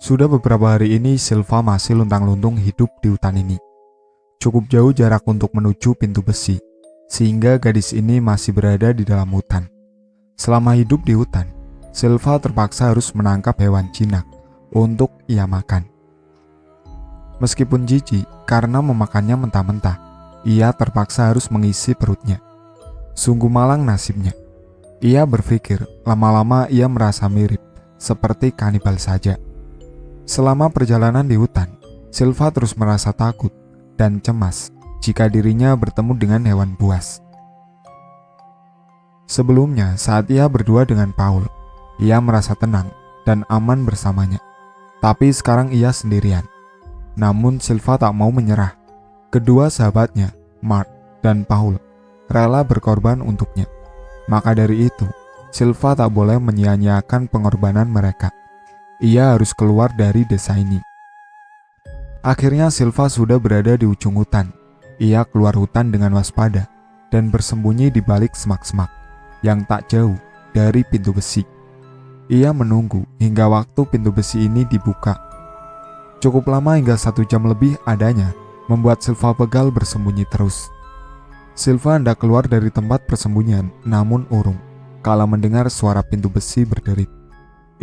Sudah beberapa hari ini Silva masih luntang-luntung hidup di hutan ini. Cukup jauh jarak untuk menuju pintu besi, sehingga gadis ini masih berada di dalam hutan. Selama hidup di hutan, Silva terpaksa harus menangkap hewan jinak untuk ia makan. Meskipun jijik karena memakannya mentah-mentah, ia terpaksa harus mengisi perutnya. Sungguh malang nasibnya. Ia berpikir lama-lama ia merasa mirip, seperti kanibal saja. Selama perjalanan di hutan, Silva terus merasa takut dan cemas jika dirinya bertemu dengan hewan buas. Sebelumnya, saat ia berdua dengan Paul, ia merasa tenang dan aman bersamanya. Tapi sekarang ia sendirian. Namun Silva tak mau menyerah. Kedua sahabatnya, Mark dan Paul, rela berkorban untuknya. Maka dari itu, Silva tak boleh menyia-nyiakan pengorbanan mereka. Ia harus keluar dari desa ini. Akhirnya Silva sudah berada di ujung hutan. Ia keluar hutan dengan waspada dan bersembunyi di balik semak-semak yang tak jauh dari pintu besi. Ia menunggu hingga waktu pintu besi ini dibuka. Cukup lama hingga 1 jam lebih adanya, membuat Silva pegal bersembunyi terus. Silva hendak keluar dari tempat persembunyian, namun urung kala mendengar suara pintu besi berderit.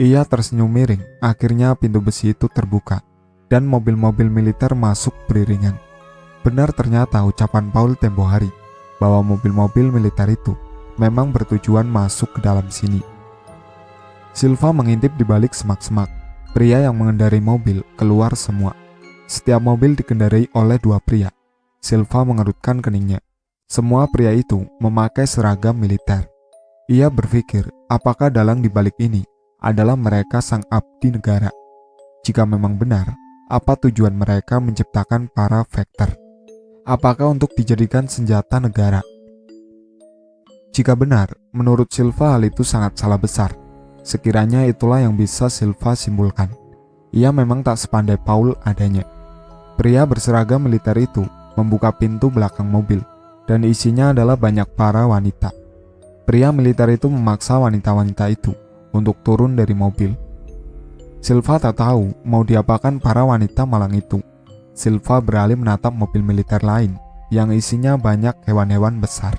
Ia tersenyum miring, akhirnya pintu besi itu terbuka, dan mobil-mobil militer masuk beriringan. Benar ternyata ucapan Paul tempo hari, bahwa mobil-mobil militer itu memang bertujuan masuk ke dalam sini. Silva mengintip di balik semak-semak. Pria yang mengendarai mobil keluar semua. Setiap mobil dikendarai oleh 2 pria. Silva mengerutkan keningnya. Semua pria itu memakai seragam militer. Ia berpikir, apakah dalang di balik ini adalah mereka sang abdi negara? Jika memang benar, apa tujuan mereka menciptakan para Vector? Apakah untuk dijadikan senjata negara? Jika benar, menurut Silva hal itu sangat salah besar. Sekiranya itulah yang bisa Silva simpulkan. Ia memang tak sepandai Paul adanya. Pria berseragam militer itu membuka pintu belakang mobil, dan isinya adalah banyak para wanita. Pria militer itu memaksa wanita-wanita itu untuk turun dari mobil. Silva tak tahu mau diapakan para wanita malang itu. Silva beralih menatap mobil militer lain yang isinya banyak hewan-hewan besar.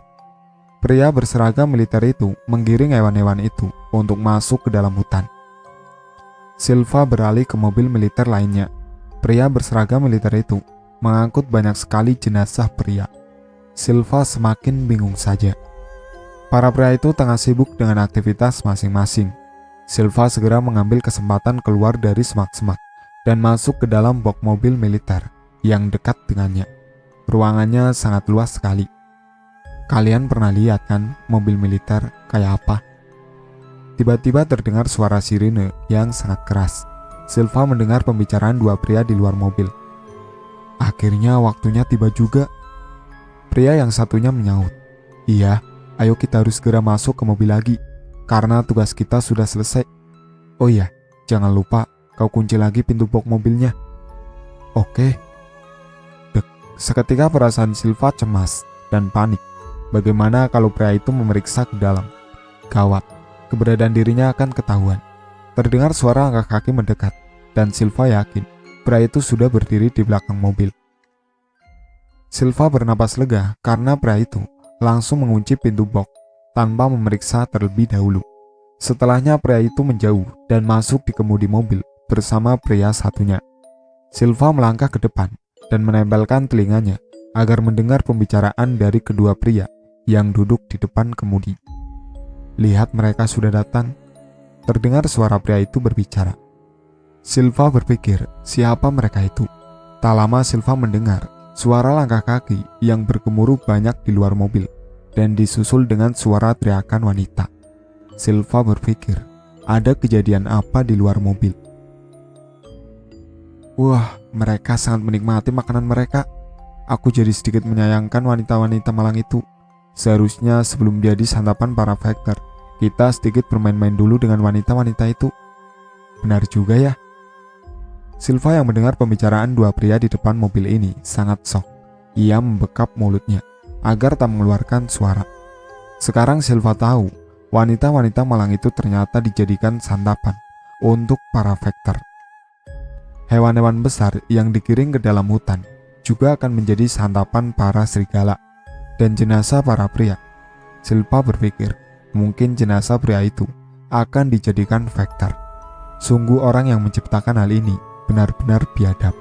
Pria berseragam militer itu menggiring hewan-hewan itu untuk masuk ke dalam hutan. Silva beralih ke mobil militer lainnya. Pria berseragam militer itu mengangkut banyak sekali jenazah pria. Silva semakin bingung saja. Para pria itu tengah sibuk dengan aktivitas masing-masing. Silva segera mengambil kesempatan keluar dari semak-semak dan masuk ke dalam box mobil militer yang dekat dengannya. Ruangannya sangat luas sekali. Kalian pernah lihat kan mobil militer kayak apa? Tiba-tiba terdengar suara sirine yang sangat keras. Silva mendengar pembicaraan 2 pria di luar mobil. Akhirnya waktunya tiba juga. Pria yang satunya menyaut, "Iya, ayo kita harus segera masuk ke mobil lagi, karena tugas kita sudah selesai. Oh iya, jangan lupa kau kunci lagi pintu box mobilnya." "Oke." Dek, seketika perasaan Silva cemas dan panik. Bagaimana kalau pria itu memeriksa ke dalam? Gawat, keberadaan dirinya akan ketahuan. Terdengar suara langkah kaki mendekat, dan Silva yakin pria itu sudah berdiri di belakang mobil. Silva bernapas lega karena pria itu langsung mengunci pintu box tanpa memeriksa terlebih dahulu. Setelahnya pria itu menjauh dan masuk di kemudi mobil bersama pria satunya. Silva melangkah ke depan dan menempelkan telinganya agar mendengar pembicaraan dari kedua pria yang duduk di depan kemudi. "Lihat, mereka sudah datang," terdengar suara pria itu berbicara. Silva berpikir, siapa mereka itu? Tak lama Silva mendengar suara langkah kaki yang bergemuruh banyak di luar mobil dan disusul dengan suara teriakan wanita. Silva berpikir, ada kejadian apa di luar mobil? Wah, mereka sangat menikmati makanan mereka. Aku jadi sedikit menyayangkan wanita-wanita malang itu. Seharusnya sebelum jadi santapan para Vector, kita sedikit bermain-main dulu dengan wanita-wanita itu. Benar juga ya. Silva yang mendengar pembicaraan 2 pria di depan mobil ini sangat shock. Ia membekap mulutnya agar tak mengeluarkan suara. Sekarang Silva tahu wanita-wanita malang itu ternyata dijadikan santapan untuk para Vector. Hewan-hewan besar yang digiring ke dalam hutan juga akan menjadi santapan para serigala dan jenazah para pria. Silva berpikir, mungkin jenazah pria itu akan dijadikan vektor. Sungguh orang yang menciptakan hal ini benar-benar biadab.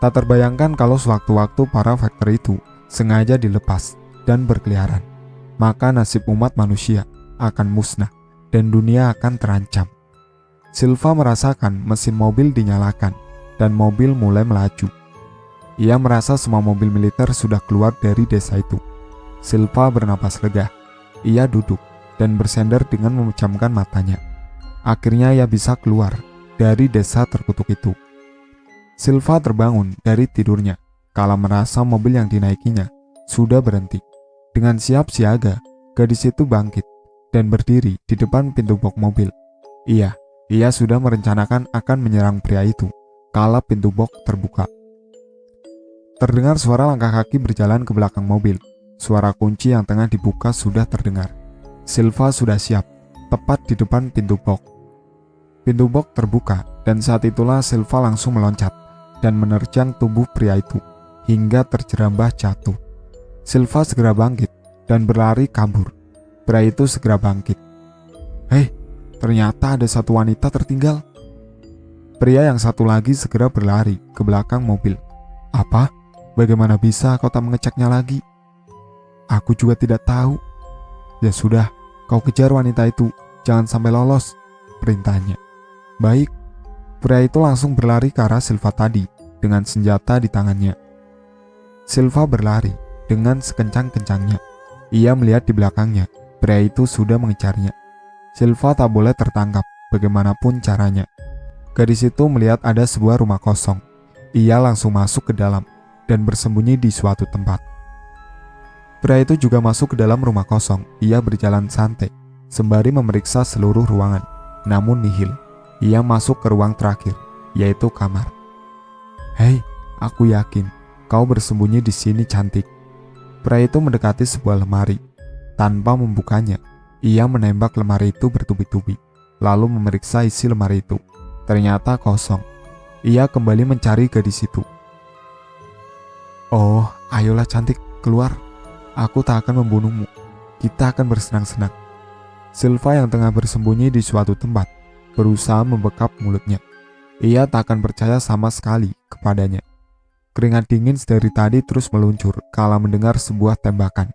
Tak terbayangkan kalau sewaktu-waktu para vektor itu sengaja dilepas dan berkeliaran, maka nasib umat manusia akan musnah dan dunia akan terancam. Silva merasakan mesin mobil dinyalakan dan mobil mulai melaju. Ia merasa semua mobil militer sudah keluar dari desa itu. Silva bernapas lega. Ia duduk dan bersender dengan memejamkan matanya. Akhirnya ia bisa keluar dari desa terkutuk itu. Silva terbangun dari tidurnya kala merasa mobil yang dinaikinya sudah berhenti. Dengan siap siaga, gadis itu bangkit dan berdiri di depan pintu box mobil. Ia sudah merencanakan akan menyerang pria itu kala pintu box terbuka. Terdengar suara langkah kaki berjalan ke belakang mobil. Suara kunci yang tengah dibuka sudah terdengar. Silva sudah siap, tepat di depan pintu box. Pintu box terbuka dan saat itulah Silva langsung meloncat dan menerjang tubuh pria itu hingga terjerambah jatuh. Silva segera bangkit dan berlari kabur. Pria itu segera bangkit. Hei, ternyata ada satu wanita tertinggal. Pria yang satu lagi segera berlari ke belakang mobil. Apa? Bagaimana bisa kau tak mengeceknya lagi? Aku juga tidak tahu. Ya sudah, kau kejar wanita itu, jangan sampai lolos, perintahnya. Baik. Pria itu langsung berlari ke arah Silva tadi dengan senjata di tangannya. Silva berlari dengan sekencang-kencangnya. Ia melihat di belakangnya, pria itu sudah mengejarnya. Silva tak boleh tertangkap bagaimanapun caranya. Gadis itu melihat ada sebuah rumah kosong. Ia langsung masuk ke dalam dan bersembunyi di suatu tempat. Pria itu juga masuk ke dalam rumah kosong. Ia berjalan santai sembari memeriksa seluruh ruangan. Namun nihil. Ia masuk ke ruang terakhir, yaitu kamar. Hei, aku yakin kau bersembunyi di sini, cantik. Pria itu mendekati sebuah lemari. Tanpa membukanya, ia menembak lemari itu bertubi-tubi, lalu memeriksa isi lemari itu. Ternyata kosong. Ia kembali mencari gadis itu. Oh, ayolah cantik, keluar. Aku tak akan membunuhmu. Kita akan bersenang-senang. Silva yang tengah bersembunyi di suatu tempat berusaha membekap mulutnya. Ia tak akan percaya sama sekali kepadanya. Keringat dingin dari tadi terus meluncur kala mendengar sebuah tembakan.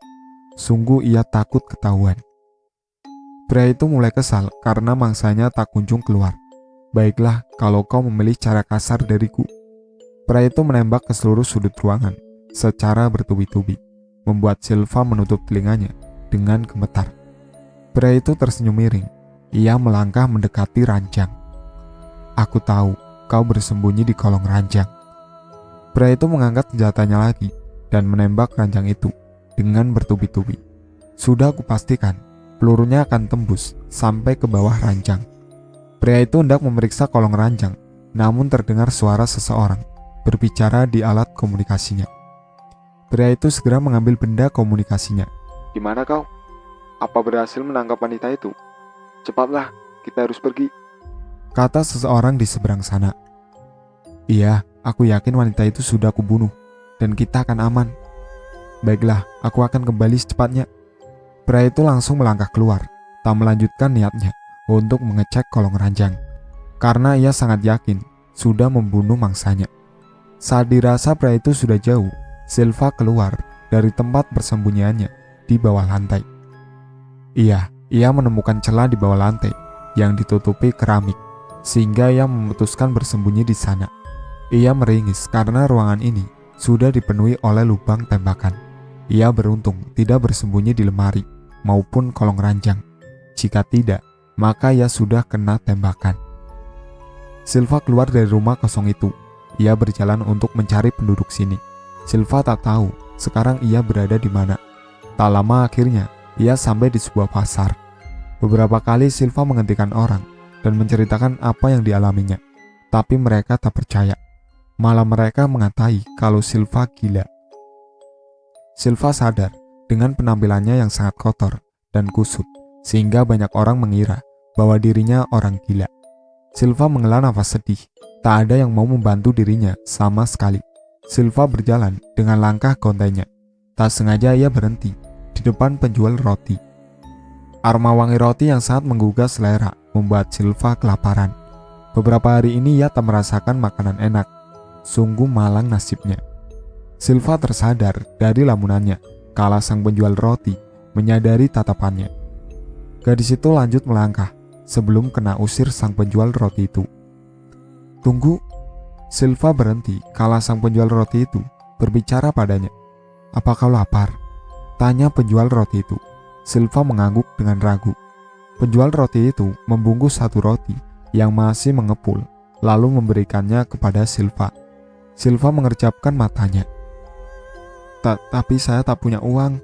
Sungguh ia takut ketahuan. Pria itu mulai kesal karena mangsanya tak kunjung keluar. Baiklah, kalau kau memilih cara kasar dariku. Pria itu menembak ke seluruh sudut ruangan secara bertubi-tubi, membuat Silva menutup telinganya dengan gemetar. Pria itu tersenyum miring. Ia melangkah mendekati ranjang. Aku tahu kau bersembunyi di kolong ranjang. Pria itu mengangkat senjatanya lagi dan menembak ranjang itu dengan bertubi-tubi. Sudah aku pastikan pelurunya akan tembus sampai ke bawah ranjang. Pria itu hendak memeriksa kolong ranjang, namun terdengar suara seseorang berbicara di alat komunikasinya. Pria itu segera mengambil benda komunikasinya. Di mana kau? Apa berhasil menangkap wanita itu? Cepatlah, kita harus pergi, kata seseorang di seberang sana. Iya, aku yakin wanita itu sudah kubunuh dan kita akan aman. Baiklah, aku akan kembali secepatnya. Pria itu langsung melangkah keluar, tak melanjutkan niatnya untuk mengecek kolong ranjang, karena ia sangat yakin sudah membunuh mangsanya. Saat dirasa pria itu sudah jauh, Silva keluar dari tempat persembunyiannya di bawah lantai. Ia menemukan celah di bawah lantai yang ditutupi keramik, sehingga ia memutuskan bersembunyi di sana. Ia meringis karena ruangan ini sudah dipenuhi oleh lubang tembakan. Ia beruntung tidak bersembunyi di lemari maupun kolong ranjang. Jika tidak, maka ia sudah kena tembakan. Silva keluar dari rumah kosong itu. Ia berjalan untuk mencari penduduk sini. Silva tak tahu sekarang ia berada di mana. Tak lama akhirnya ia sampai di sebuah pasar. Beberapa kali Silva menghentikan orang dan menceritakan apa yang dialaminya, tapi mereka tak percaya. Malah mereka mengatai kalau Silva gila. Silva sadar dengan penampilannya yang sangat kotor dan kusut, sehingga banyak orang mengira bahwa dirinya orang gila. Silva menghela nafas sedih, Tak ada yang mau membantu dirinya sama sekali. Silva berjalan dengan langkah gontainya. Tak sengaja ia berhenti di depan penjual roti. Aroma wangi roti yang sangat menggugah selera membuat Silva kelaparan. Beberapa hari ini ia tak merasakan makanan enak. Sungguh malang nasibnya. Silva tersadar dari lamunannya kala sang penjual roti menyadari tatapannya. Gadis itu lanjut melangkah sebelum kena usir sang penjual roti itu. Tunggu. Silva berhenti kala sang penjual roti itu berbicara padanya. Apa kau lapar? Tanya penjual roti itu. Silva mengangguk dengan ragu. Penjual roti itu membungkus satu roti yang masih mengepul, lalu memberikannya kepada Silva. Silva mengerjapkan matanya. Tapi saya tak punya uang.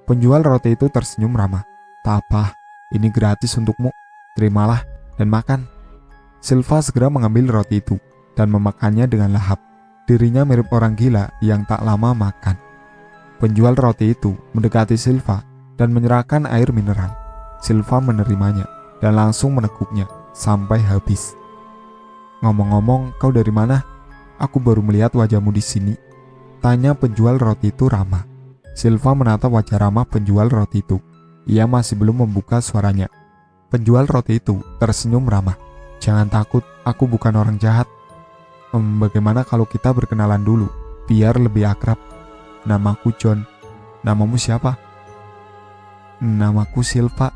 Penjual roti itu tersenyum ramah. Tak apa, ini gratis untukmu. Terimalah dan makan. Silva segera mengambil roti itu dan memakannya dengan lahap. Dirinya mirip orang gila yang tak lama makan. Penjual roti itu mendekati Silva dan menyerahkan air mineral. Silva menerimanya dan langsung meneguknya sampai habis. Ngomong-ngomong, kau dari mana? Aku baru melihat wajahmu di sini. Tanya penjual roti itu ramah. Silva menatap wajah ramah penjual roti itu. Ia masih belum membuka suaranya. Penjual roti itu tersenyum ramah. Jangan takut, aku bukan orang jahat. Bagaimana kalau kita berkenalan dulu, biar lebih akrab? Namaku John. Namamu siapa? Namaku Silva.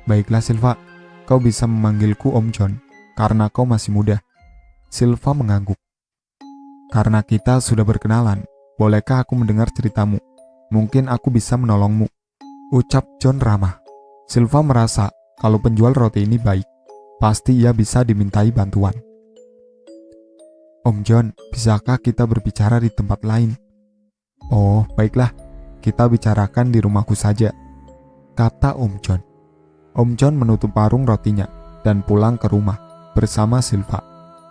Baiklah Silva, kau bisa memanggilku Om John, karena kau masih muda. Silva mengangguk. Karena kita sudah berkenalan, bolehkah aku mendengar ceritamu? Mungkin aku bisa menolongmu. Ucap John ramah. Silva merasa kalau penjual roti ini baik, pasti ia bisa dimintai bantuan. Om John, bisakah kita berbicara di tempat lain? Oh, baiklah, kita bicarakan di rumahku saja, kata Om John. Om John menutup parung rotinya dan pulang ke rumah bersama Silva.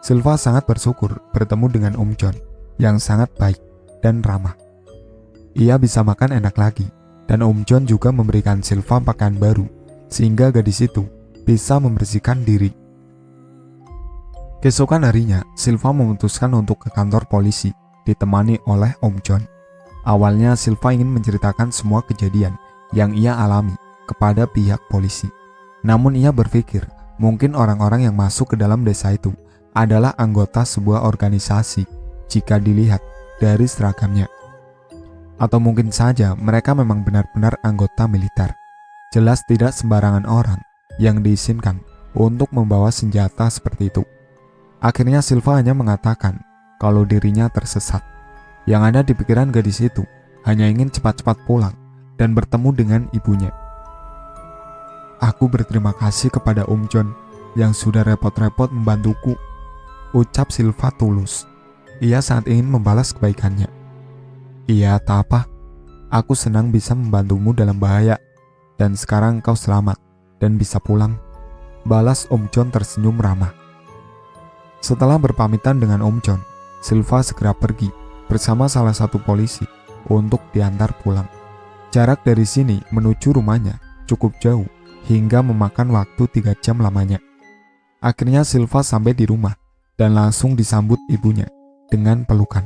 Silva sangat bersyukur bertemu dengan Om John yang sangat baik dan ramah. Ia bisa makan enak lagi, dan Om John juga memberikan Silva pakaian baru, sehingga gadis itu bisa membersihkan diri. Keesokan harinya, Silva memutuskan untuk ke kantor polisi, ditemani oleh Om John. Awalnya Silva ingin menceritakan semua kejadian yang ia alami kepada pihak polisi. Namun ia berpikir, mungkin orang-orang yang masuk ke dalam desa itu adalah anggota sebuah organisasi jika dilihat dari seragamnya. Atau mungkin saja mereka memang benar-benar anggota militer. Jelas tidak sembarangan orang yang diizinkan untuk membawa senjata seperti itu. Akhirnya Silva hanya mengatakan kalau dirinya tersesat. Yang ada di pikiran gadis itu hanya ingin cepat-cepat pulang dan bertemu dengan ibunya. Aku berterima kasih kepada Om John yang sudah repot-repot membantuku, ucap Silva tulus. Ia sangat ingin membalas kebaikannya. Iya, tak apa. Aku senang bisa membantumu dalam bahaya. Dan sekarang kau selamat dan bisa pulang, balas Om John tersenyum ramah. Setelah berpamitan dengan Om John, Silva segera pergi bersama salah satu polisi untuk diantar pulang. Jarak dari sini menuju rumahnya cukup jauh hingga memakan waktu 3 jam lamanya. Akhirnya Silva sampai di rumah dan langsung disambut ibunya dengan pelukan.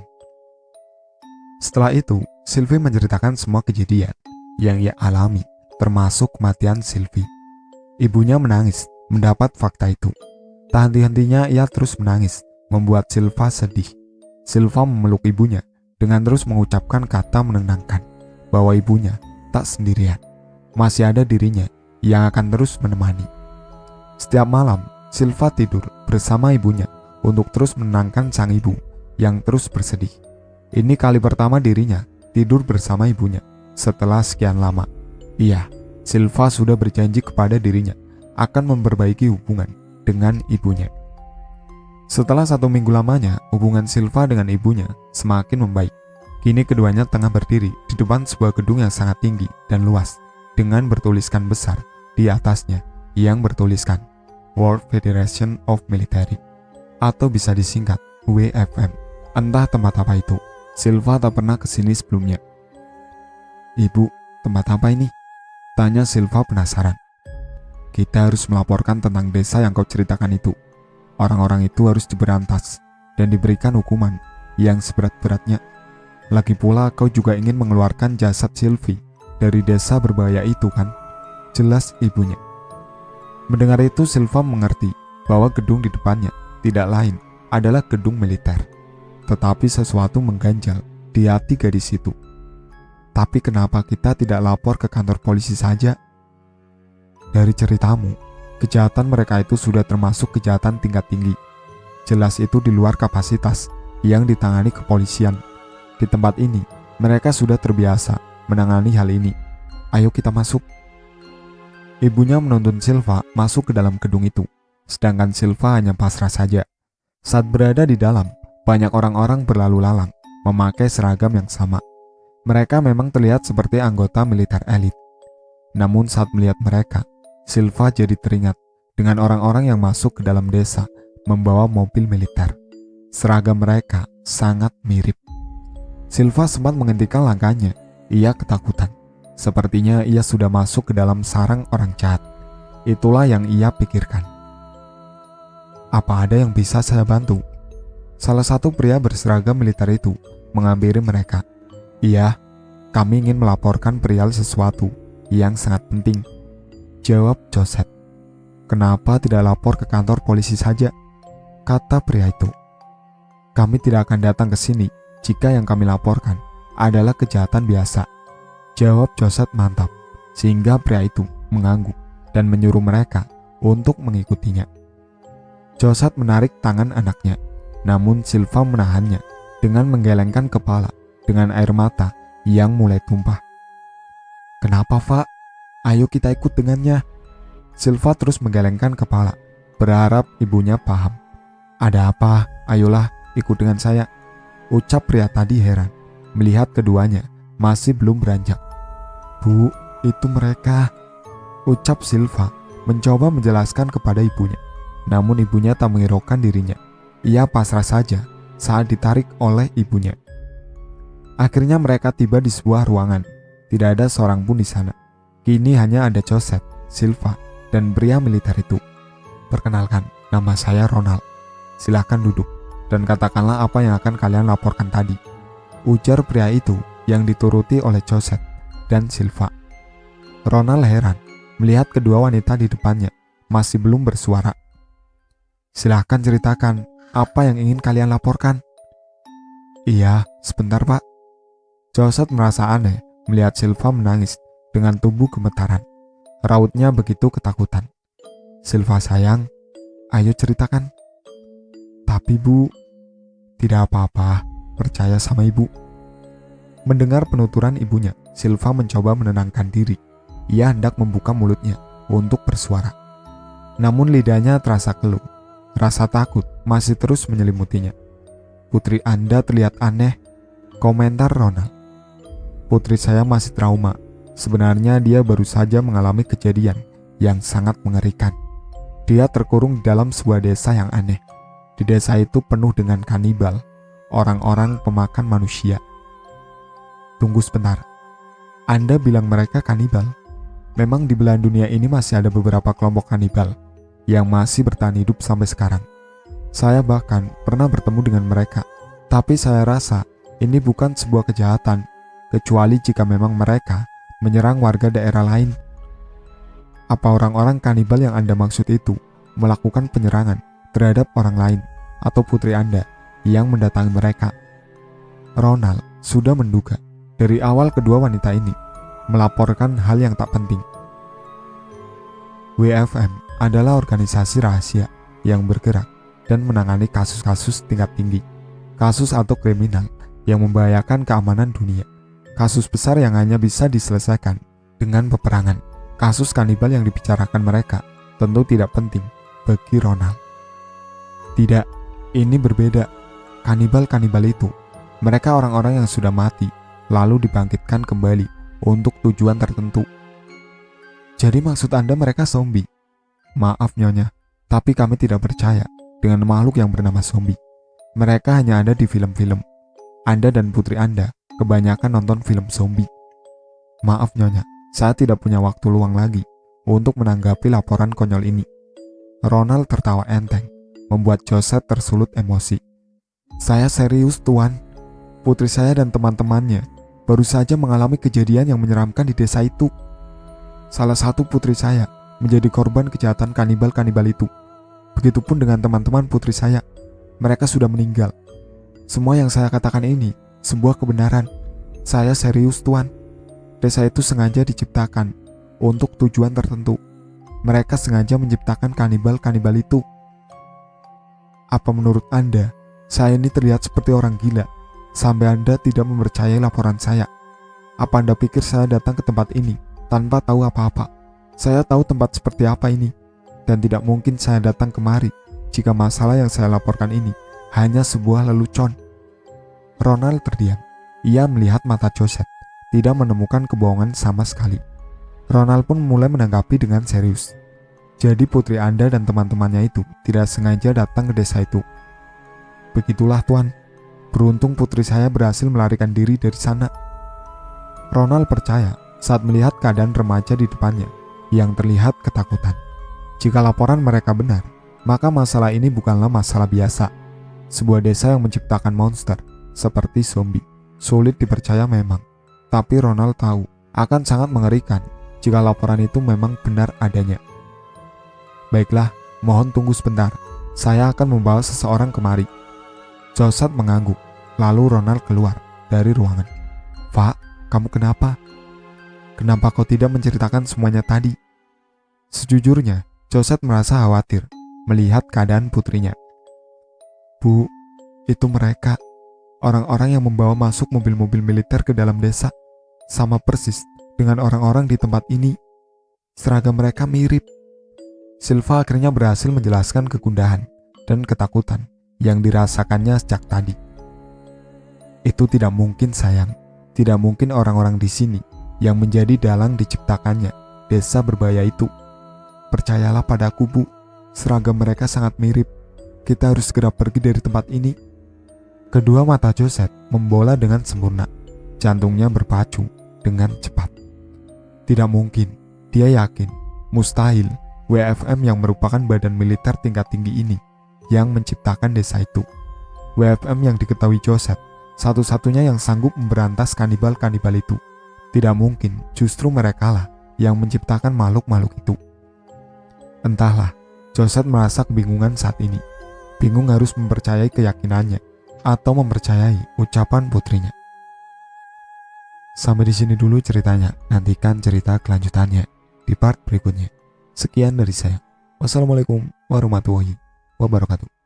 Setelah itu, Sylvie menceritakan semua kejadian yang ia alami, termasuk kematian Sylvie. Ibunya menangis mendapat fakta itu. Tak henti-hentinya ia terus menangis, membuat Silva sedih. Silva memeluk ibunya dengan terus mengucapkan kata menenangkan bahwa ibunya tak sendirian. Masih ada dirinya yang akan terus menemani. Setiap malam, Silva tidur bersama ibunya untuk terus menenangkan sang ibu yang terus bersedih. Ini kali pertama dirinya tidur bersama ibunya setelah sekian lama. Iya, Silva sudah berjanji kepada dirinya akan memperbaiki hubungan dengan ibunya. Setelah 1 minggu lamanya, hubungan Silva dengan ibunya semakin membaik. Kini keduanya tengah berdiri di depan sebuah gedung yang sangat tinggi dan luas, dengan bertuliskan besar di atasnya yang bertuliskan World Federation of Military, atau bisa disingkat WFM. Entah tempat apa itu, Silva tak pernah kesini sebelumnya. Ibu, tempat apa ini? Tanya Silva penasaran. Kita harus melaporkan tentang desa yang kau ceritakan itu. orang-orang itu harus diberantas dan diberikan hukuman yang seberat-beratnya. Lagi pula kau juga ingin mengeluarkan jasad Sylvie dari desa berbahaya itu kan? Jelas ibunya. Mendengar itu Silva mengerti bahwa gedung di depannya tidak lain adalah gedung militer. Tetapi sesuatu mengganjal di hati gadis itu. Tapi kenapa kita tidak lapor ke kantor polisi saja? Dari ceritamu, kejahatan mereka itu sudah termasuk kejahatan tingkat tinggi. Jelas itu di luar kapasitas yang ditangani kepolisian. Di tempat ini, mereka sudah terbiasa menangani hal ini. Ayo kita masuk. Ibunya menuntun Silva masuk ke dalam gedung itu, sedangkan Silva hanya pasrah saja. Saat berada di dalam, banyak orang-orang berlalu lalang, memakai seragam yang sama. Mereka memang terlihat seperti anggota militer elit. Namun saat melihat mereka, Silva jadi teringat dengan orang-orang yang masuk ke dalam desa membawa mobil militer. Seragam mereka sangat mirip. Silva sempat menghentikan langkahnya. Ia ketakutan. Sepertinya ia sudah masuk ke dalam sarang orang jahat. Itulah yang ia pikirkan. Apa ada yang bisa saya bantu? Salah satu pria berseragam militer itu menghampiri mereka. Iya, kami ingin melaporkan perihal sesuatu yang sangat penting, jawab Joseph. Kenapa tidak lapor ke kantor polisi saja? Kata pria itu. Kami tidak akan datang ke sini jika yang kami laporkan adalah kejahatan biasa, jawab Joseph mantap, sehingga pria itu mengangguk dan menyuruh mereka untuk mengikutinya. Joseph menarik tangan anaknya, namun Silva menahannya dengan menggelengkan kepala dengan air mata yang mulai tumpah. Kenapa, Pak? Ayo kita ikut dengannya. Silva terus menggelengkan kepala, berharap ibunya paham. Ada apa? Ayolah, ikut dengan saya, ucap pria tadi heran melihat keduanya masih belum beranjak. Bu, itu mereka, ucap Silva mencoba menjelaskan kepada ibunya. Namun ibunya tak menghiraukan dirinya. Ia pasrah saja saat ditarik oleh ibunya. Akhirnya mereka tiba di sebuah ruangan. Tidak ada seorang pun di sana. Kini hanya ada Joseph, Silva, dan pria militer itu. Perkenalkan, nama saya Ronald. Silahkan duduk dan katakanlah apa yang akan kalian laporkan tadi, ujar pria itu yang dituruti oleh Joseph dan Silva. Ronald heran melihat kedua wanita di depannya masih belum bersuara. Silahkan ceritakan apa yang ingin kalian laporkan. Iya, sebentar Pak. Joseph merasa aneh melihat Silva menangis dengan tubuh gemetaran. Rautnya begitu ketakutan. Silva sayang, ayo ceritakan. Tapi Bu, tidak apa-apa, percaya sama ibu. Mendengar penuturan ibunya, Silva mencoba menenangkan diri. Ia hendak membuka mulutnya untuk bersuara. Namun lidahnya terasa keluh. Rasa takut masih terus menyelimutinya. Putri Anda terlihat aneh, komentar Ronald. Putri saya masih trauma. Sebenarnya dia baru saja mengalami kejadian yang sangat mengerikan. Dia terkurung di dalam sebuah desa yang aneh. Di desa itu penuh dengan kanibal, orang-orang pemakan manusia. Tunggu sebentar. Anda bilang mereka kanibal? Memang di belahan dunia ini masih ada beberapa kelompok kanibal yang masih bertahan hidup sampai sekarang. Saya bahkan pernah bertemu dengan mereka. Tapi saya rasa ini bukan sebuah kejahatan, kecuali jika memang mereka menyerang warga daerah lain. Apa orang-orang kanibal yang Anda maksud itu melakukan penyerangan terhadap orang lain atau putri Anda yang mendatangi mereka? Ronald sudah menduga dari awal kedua wanita ini melaporkan hal yang tak penting. WFM adalah organisasi rahasia yang bergerak dan menangani kasus-kasus tingkat tinggi, kasus atau kriminal yang membahayakan keamanan dunia, kasus besar yang hanya bisa diselesaikan dengan peperangan. Kasus kanibal yang dibicarakan mereka tentu tidak penting bagi Ronald. Tidak, ini berbeda. Kanibal-kanibal itu, mereka orang-orang yang sudah mati lalu dibangkitkan kembali untuk tujuan tertentu. Jadi maksud Anda mereka zombie? Maaf Nyonya, tapi kami tidak percaya dengan makhluk yang bernama zombie. Mereka hanya ada di film-film. Anda dan putri Anda kebanyakan nonton film zombie. Maaf Nyonya, saya tidak punya waktu luang lagi untuk menanggapi laporan konyol ini. Ronald tertawa enteng, membuat Joseph tersulut emosi. "Saya serius, Tuan. Putri saya dan teman-temannya baru saja mengalami kejadian yang menyeramkan di desa itu. Salah satu putri saya menjadi korban kejahatan kanibal-kanibal itu. Begitupun dengan teman-teman putri saya. Mereka sudah meninggal. Semua yang saya katakan ini sebuah kebenaran. Saya serius, Tuan. Desa itu sengaja diciptakan untuk tujuan tertentu. Mereka sengaja menciptakan kanibal-kanibal itu. Apa menurut Anda, saya ini terlihat seperti orang gila sampai Anda tidak mempercayai laporan saya? Apa Anda pikir saya datang ke tempat ini tanpa tahu apa-apa? Saya tahu tempat seperti apa ini, dan tidak mungkin saya datang kemari jika masalah yang saya laporkan ini hanya sebuah lelucon." Ronald terdiam. Ia melihat mata Joseph, tidak menemukan kebohongan sama sekali. Ronald pun mulai menanggapi dengan serius. "Jadi putri Anda dan teman-temannya itu tidak sengaja datang ke desa itu?" "Begitulah, Tuan. Beruntung putri saya berhasil melarikan diri dari sana." Ronald percaya saat melihat keadaan remaja di depannya yang terlihat ketakutan. Jika laporan mereka benar, maka masalah ini bukanlah masalah biasa. Sebuah desa yang menciptakan monster seperti zombie sulit dipercaya memang, tapi Ronald tahu akan sangat mengerikan jika laporan itu memang benar adanya. "Baiklah, mohon tunggu sebentar. Saya akan membawa seseorang kemari." Joseph mengangguk, lalu Ronald keluar dari ruangan. "Pak, kamu kenapa? Kenapa kau tidak menceritakan semuanya tadi?" Sejujurnya, Joseph merasa khawatir melihat keadaan putrinya. "Bu, itu mereka. Orang-orang yang membawa masuk mobil-mobil militer ke dalam desa. Sama persis dengan orang-orang di tempat ini. Seragam mereka mirip." Silva akhirnya berhasil menjelaskan kegundahan dan ketakutan yang dirasakannya sejak tadi. "Itu tidak mungkin, sayang. Tidak mungkin orang-orang di sini yang menjadi dalang diciptakannya desa berbahaya itu. Percayalah padaku, Bu. Seragam mereka sangat mirip. Kita harus segera pergi dari tempat ini." Kedua mata Joseph membola dengan sempurna. Jantungnya berpacu dengan cepat. Tidak mungkin. Dia yakin, mustahil WFM yang merupakan badan militer tingkat tinggi ini yang menciptakan desa itu. WFM yang diketahui Joseph satu-satunya yang sanggup memberantas kanibal-kanibal itu. Tidak mungkin justru merekalah yang menciptakan makhluk-makhluk itu. Entahlah, Joseph merasa kebingungan saat ini. Bingung harus mempercayai keyakinannya atau mempercayai ucapan putrinya. Sampai di sini dulu ceritanya. Nantikan cerita kelanjutannya di part berikutnya. Sekian dari saya. Wassalamualaikum warahmatullahi wabarakatuh.